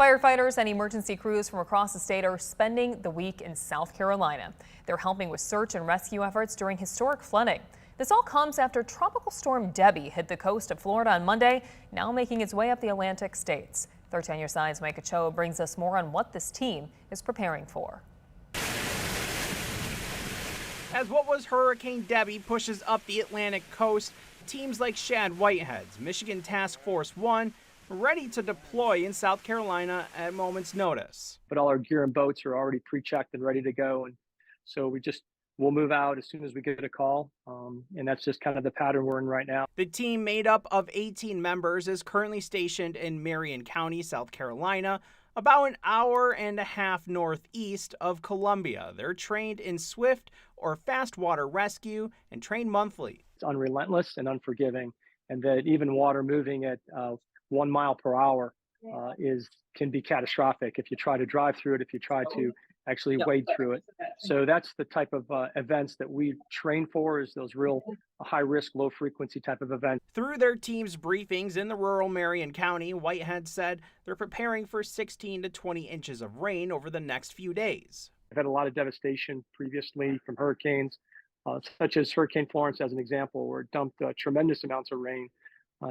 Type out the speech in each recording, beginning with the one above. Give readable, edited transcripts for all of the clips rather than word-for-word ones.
Firefighters and emergency crews from across the state are spending the week in South Carolina. They're helping with search and rescue efforts during historic flooding. This all comes after Tropical Storm Debbie hit the coast of Florida on Monday, now making its way up the Atlantic states. 13 on your side's Micah Cho brings us more on what this team is preparing for. As what was Hurricane Debbie pushes up the Atlantic coast, teams like Shad Whitehead's Michigan Task Force 1 are ready to deploy in South Carolina at a moment's notice. But all our gear and boats are already pre-checked and ready to go, and so we'll move out as soon as we get a call, and that's just kind of the pattern we're in right now. The team, made up of 18 members, is currently stationed in Marion County, South Carolina, about an hour and a half northeast of Columbia. They're trained in swift or fast water rescue and trained monthly. It's unrelentless and unforgiving, and that even water moving at 1 mile per hour can be catastrophic if you try to drive through it, if you try to actually wade through it. So that's the type of events that we train for, is those real high risk, low frequency type of events. Through their team's briefings in the rural Marion County, Whitehead said they're preparing for 16 to 20 inches of rain over the next few days. I've had a lot of devastation previously from hurricanes, such as Hurricane Florence as an example, where it dumped tremendous amounts of rain.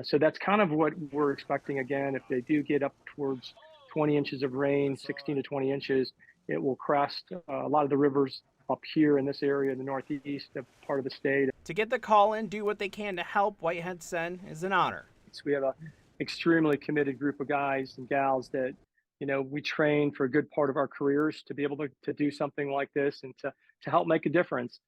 So that's kind of what we're expecting again. If they do get up towards 20 inches of rain, 16 to 20 inches, it will crest a lot of the rivers up here in this area in the northeast part of the state. To get the call and do what they can to help, Whitehead said, is an honor. So we have an extremely committed group of guys and gals that, we train for a good part of our careers to be able to do something like this and to help make a difference.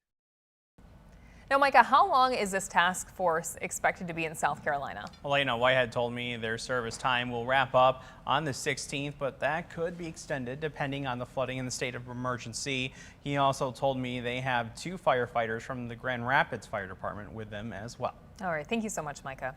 Now, Micah, how long is this task force expected to be in South Carolina? Well, Whitehead told me their service time will wrap up on the 16th, but that could be extended depending on the flooding in the state of emergency. He also told me they have 2 firefighters from the Grand Rapids Fire Department with them as well. All right. Thank you so much, Micah.